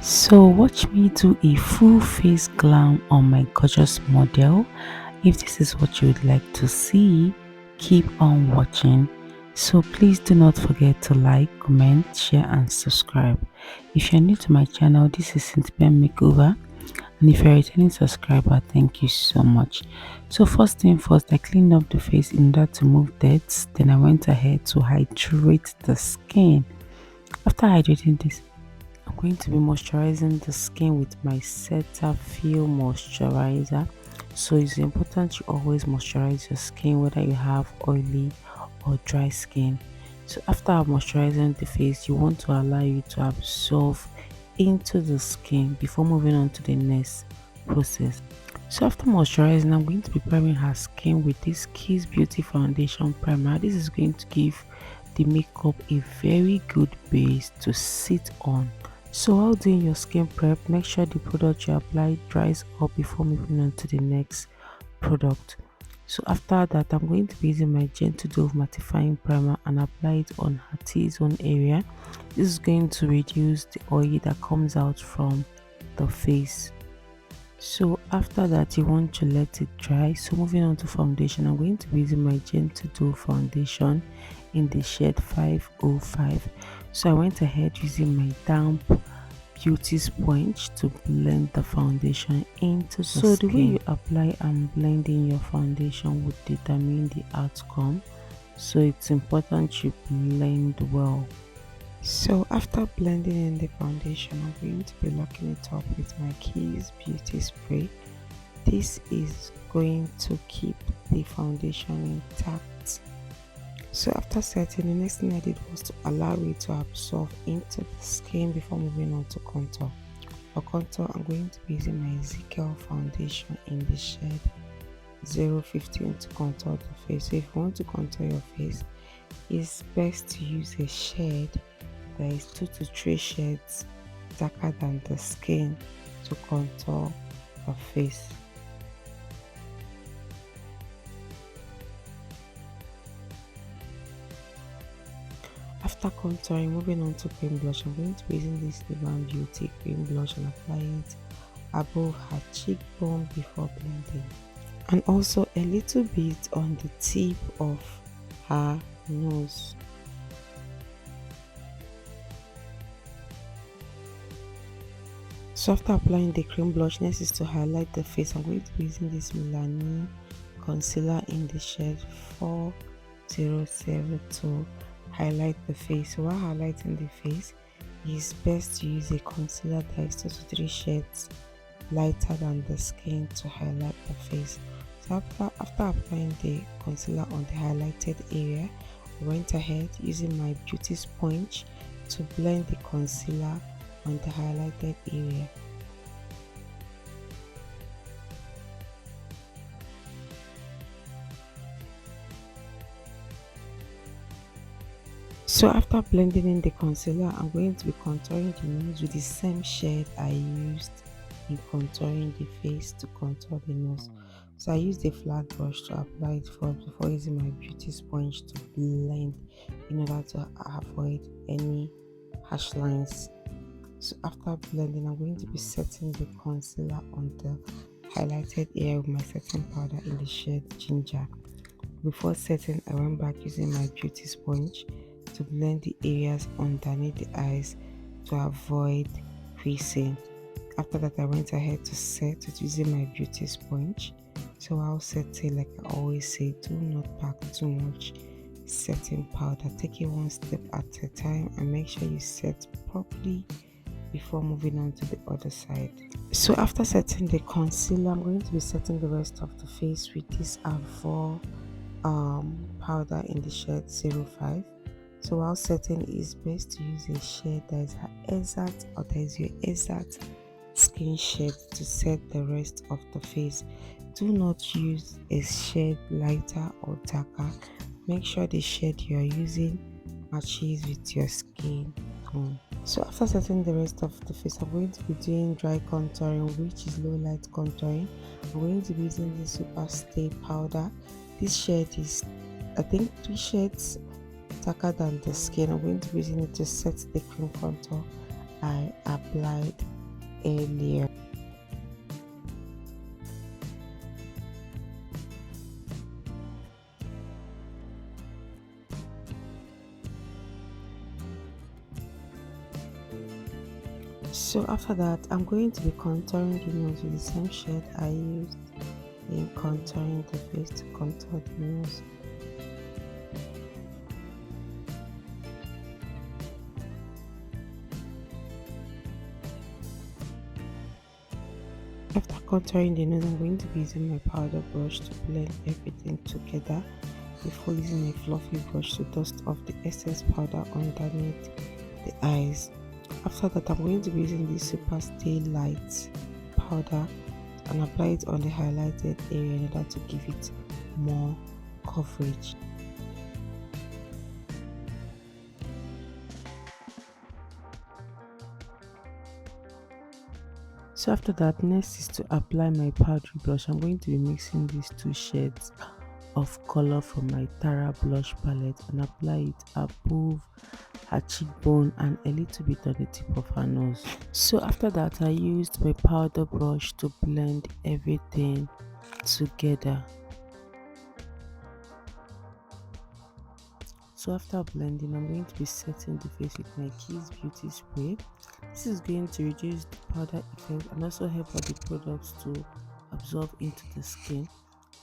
So watch me do a full face glam on my gorgeous model. If this is what you would like to see, keep on watching. So please do not forget to like, comment, share and subscribe. If you're new to my channel, this is Nuban Makeover, and if you're a returning subscriber, thank you so much. So first thing first, I cleaned up the face in order to remove dirt. Then I went ahead to hydrate the skin. After hydrating this, I'm going to be moisturizing the skin with my Cetaphil moisturizer. So it's important you always moisturize your skin, whether you have oily or dry skin. So after moisturizing the face, you want to allow you to absorb into the skin before moving on to the next process. So after moisturizing, I'm going to be priming her skin with this Kiss Beauty Foundation Primer. This is going to give the makeup a very good base to sit on. So while doing your skin prep, make sure the product you apply dries up before moving on to the next product. So after that, I'm going to be using my Gentle Dove mattifying primer and apply it on her T-zone area. This is going to reduce the oil that comes out from the face. So after that, you want to let it dry. So moving on to foundation, I'm going to be using my Gentle Dove foundation in the shade 505. So I went ahead using my damp beauty sponge to blend the foundation into the skin. So the way you apply and blend in your foundation would determine the outcome. So it's important you blend well. So after blending in the foundation, I'm going to be locking it up with my Kiss Beauty Spray. This is going to keep the foundation intact. So after setting, the next thing I did was to allow it to absorb into the skin before moving on to contour. For contour, I'm going to be using my Zikel foundation in the shade 015 to contour the face. So if you want to contour your face, it's best to use a shade that is 2 to 3 shades darker than the skin to contour the face. After contouring, moving on to cream blush, I'm going to be using this Nuban Beauty cream blush and apply it above her cheekbone before blending, and also a little bit on the tip of her nose. So after applying the cream blush, next is to highlight the face. I'm going to be using this Milani concealer in the shade 4072 to highlight the face. So while highlighting the face, it's best to use a concealer that is 2 to 3 shades lighter than the skin to highlight the face. So after applying the concealer on the highlighted area, I went ahead using my beauty sponge to blend the concealer on the highlighted area. So after blending in the concealer, I'm going to be contouring the nose with the same shade I used in contouring the face to contour the nose. So I used a flat brush to apply it first before using my beauty sponge to blend in order to avoid any harsh lines. So after blending, I'm going to be setting the concealer on the highlighted area with my setting powder in the shade ginger. Before setting, I went back using my beauty sponge to blend the areas underneath the eyes to avoid creasing. After that, I went ahead to set with using my beauty sponge. So I'll set it like I always say, do not pack too much setting powder. Take it one step at a time and make sure you set properly before moving on to the other side. So after setting the concealer, I'm going to be setting the rest of the face with this Avour powder in the shade 05. So while setting, it's best to use a shade that is her exact or that is your exact skin shade to set the rest of the face. Do not use a shade lighter or darker. Make sure the shade you are using matches with your skin tone. So after setting the rest of the face, I'm going to be doing dry contouring, which is low light contouring. I'm going to be using this Super Stay powder. This shade is, I think, 3 shades darker than the skin. I'm going to be using it to set the cream contour I applied earlier. So after that, I'm going to be contouring the nose with the same shade I used in contouring the face to contour the nose. After contouring the nose, I'm going to be using my powder brush to blend everything together before using a fluffy brush to dust off the excess powder underneath the eyes. After that, I'm going to be using the Super Stay Light powder and apply it on the highlighted area in order to give it more coverage. So after that, next is to apply my powdery blush. I'm going to be mixing these two shades of color from my Tara blush palette and apply it above her cheekbone and a little bit on the tip of her nose. So after that, I used my powder brush to blend everything together. So after blending, I'm going to be setting the face with my Kiss Beauty Spray. This is going to reduce the powder effect and also help all the products to absorb into the skin.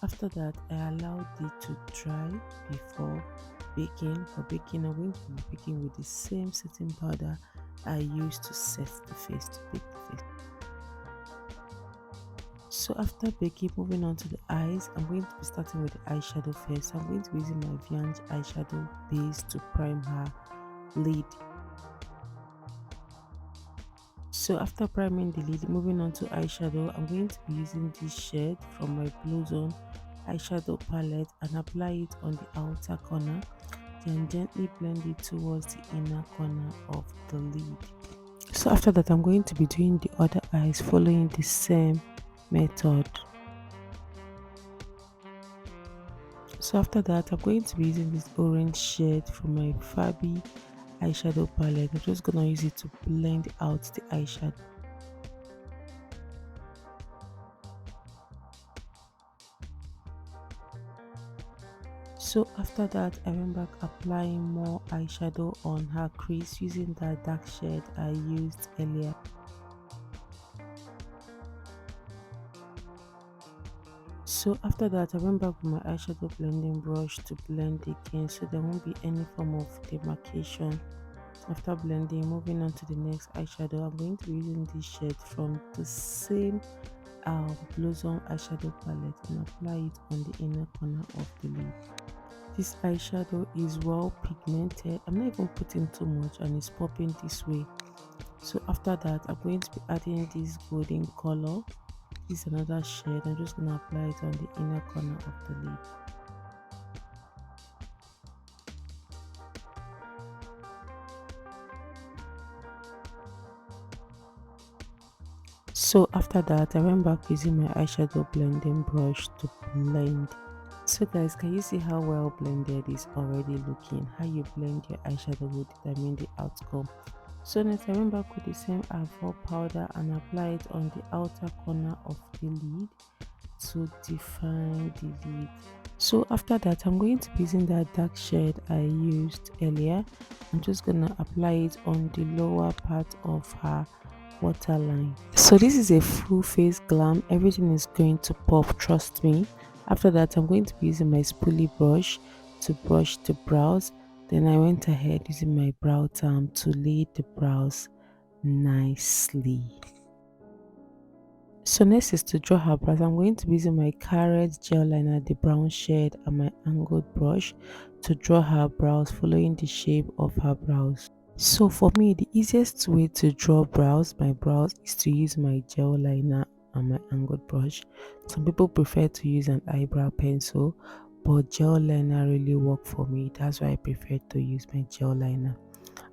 After that, I allowed it to dry before baking. For baking, I'm going to be baking with the same setting powder I used to set the face to bake the face. So after baking, moving on to the eyes, I'm going to be starting with the eyeshadow first. I'm going to be using my Viange eyeshadow base to prime her lid. So after priming the lid, moving on to eyeshadow, I'm going to be using this shade from my Blue Zone eyeshadow palette and apply it on the outer corner, then gently blend it towards the inner corner of the lid. So after that, I'm going to be doing the other eyes following the same method. So after that, I'm going to be using this orange shade from my Fabi eyeshadow palette. I'm just gonna use it to blend out the eyeshadow. So after that, I went back applying more eyeshadow on her crease using that dark shade I used earlier. So after that, I went back with my eyeshadow blending brush to blend again so there won't be any form of demarcation. After blending, moving on to the next eyeshadow, I'm going to be using this shade from the same Blue Zone eyeshadow palette and apply it on the inner corner of the lid. This eyeshadow is well pigmented. I'm not even putting too much and it's popping this way. So after that, I'm going to be adding this golden color. This is another shade. I'm just going to apply it on the inner corner of the lid. So after that, I went back using my eyeshadow blending brush to blend. So guys, can you see how well blended is already looking? How you blend your eyeshadow will determine the outcome. So next, I went back with the same Avour powder and apply it on the outer corner of the lid to define the lid. So after that, I'm going to be using that dark shade I used earlier. I'm just gonna apply it on the lower part of her waterline. So this is a full face glam. Everything is going to pop, trust me. After that, I'm going to be using my spoolie brush to brush the brows. Then I went ahead using my brow balm to lay the brows nicely. So next is to draw her brows. I'm going to be using my Carrot gel liner, the brown shade, and my angled brush to draw her brows following the shape of her brows. So for me, the easiest way to draw my brows is to use my gel liner and my angled brush. Some people prefer to use an eyebrow pencil, but gel liner really work for me. That's why I prefer to use my gel liner.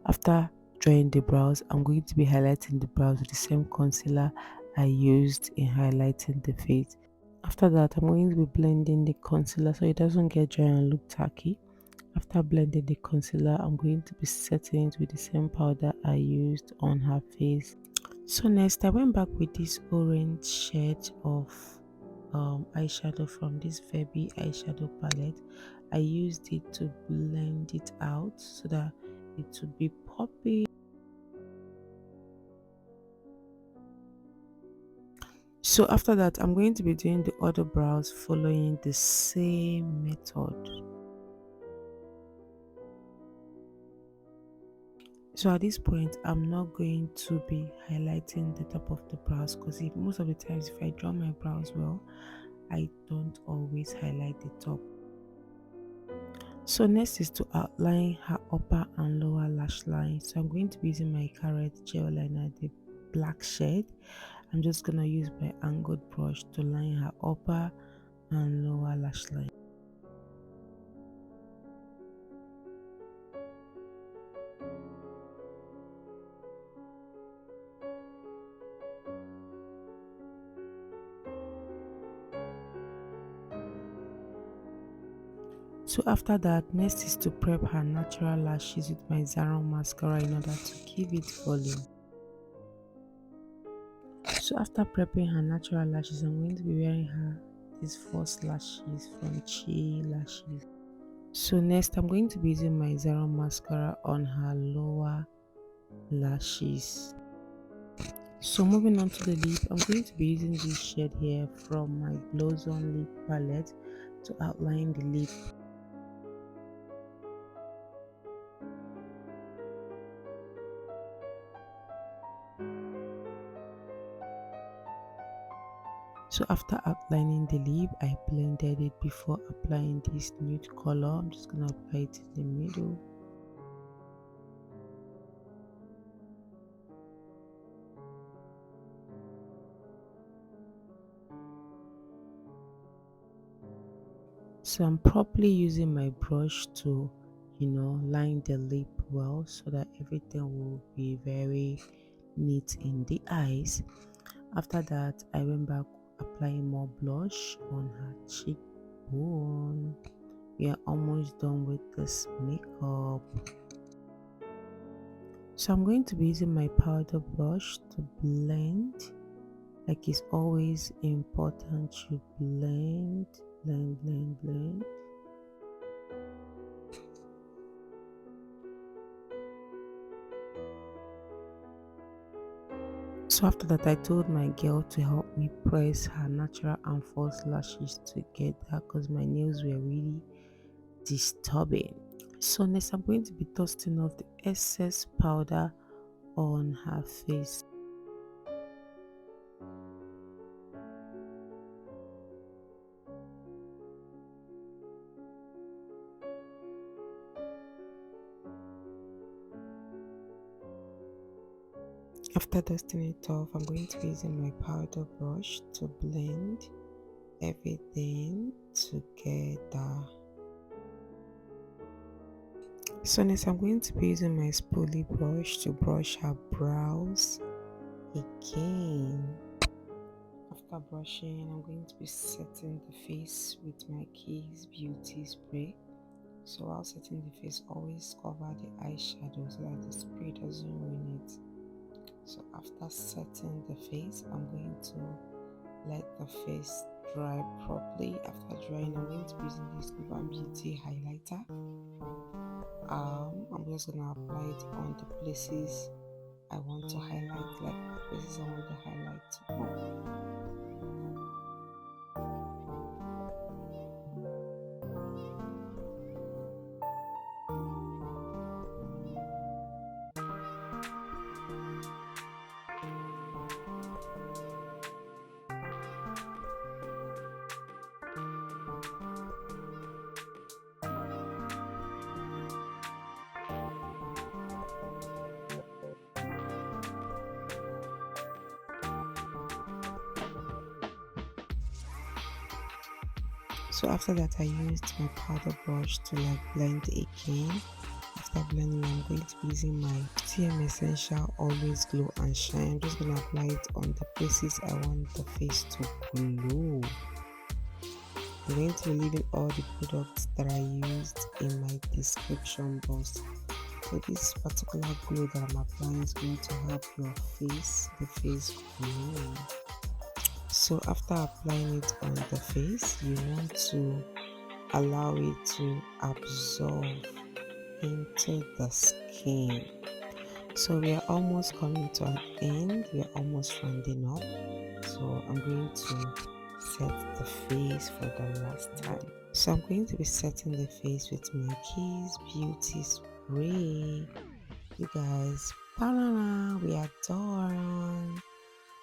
After drawing the brows, I'm going to be highlighting the brows with the same concealer I used in highlighting the face. After that, I'm going to be blending the concealer so it doesn't get dry and look tacky. After blending the concealer, I'm going to be setting it with the same powder I used on her face. So next I went back with this orange shade of eyeshadow from this Verbi eyeshadow palette. I used it to blend it out so that it would be poppy. So after that, I'm going to be doing the other brows following the same method. So at this point, I'm not going to be highlighting the top of the brows because most of the times if I draw my brows well, I don't always highlight the top. So next is to outline her upper and lower lash line. So I'm going to be using my Karite gel liner, the black shade. I'm just gonna use my angled brush to line her upper and lower lash line. So after that, next is to prep her natural lashes with my Zaron mascara in order to give it volume. So after prepping her natural lashes, I'm going to be wearing her these false lashes from cheelashes. So next, I'm going to be using my Zaron mascara on her lower lashes. So moving on to the lip, I'm going to be using this shade here from my Glows On Lip palette to outline the lip. So after outlining the lip, I blended it before applying this nude color. I'm just going to apply it in the middle. So I'm properly using my brush to, line the lip well so that everything will be very neat in the eyes. After that, I went back applying more blush on her cheekbone. We are almost done with this makeup. So I'm going to be using my powder brush to blend. Like it's always important to blend, blend, blend, blend. So after that, I told my girl to help me press her natural and false lashes together because my nails were really disturbing. So next, I'm going to be dusting off the excess powder on her face. After dusting it off, I'm going to be using my powder brush to blend everything together. So next, I'm going to be using my spoolie brush to brush her brows again. After brushing, I'm going to be setting the face with my Kiss Beauty Spray. So while setting the face, always cover the eyeshadow so that the spray doesn't ruin it. So after setting the face, I'm going to let the face dry properly. After drying, I'm going to be using this Nuban Beauty highlighter. I'm just gonna apply it on the places I want to highlight, like the places I want to highlight more. So after that, I used my powder brush to blend again. After blending, I'm going to be using my TM Essential Always Glow and Shine. I'm just going to apply it on the places I want the face to glow. I'm going to be leaving all the products that I used in my description box So this particular glue that I'm applying is going to help your face, the face glow. So after applying it on the face, you want to allow it to absorb into the skin. So we are almost coming to an end. We are almost rounding up. So I'm going to set the face for the last time. So I'm going to be setting the face with my Kiss Beauty Spray. You guys, banana, we are done.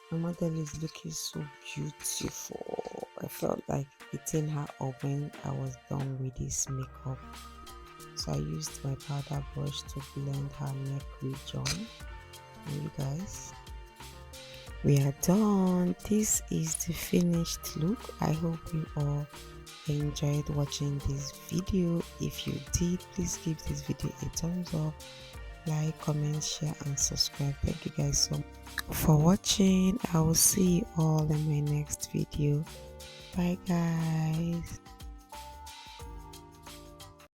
My model is looking so beautiful. I felt like eating her up when I was done with this makeup. So I used my powder brush to blend her neck region. And you guys, we are done. This is the finished look. I hope you all enjoyed watching this video. If you did, please give this video a thumbs up, like, comment, share and subscribe. Thank you guys so much for watching. I will see you all in my next video. Bye guys.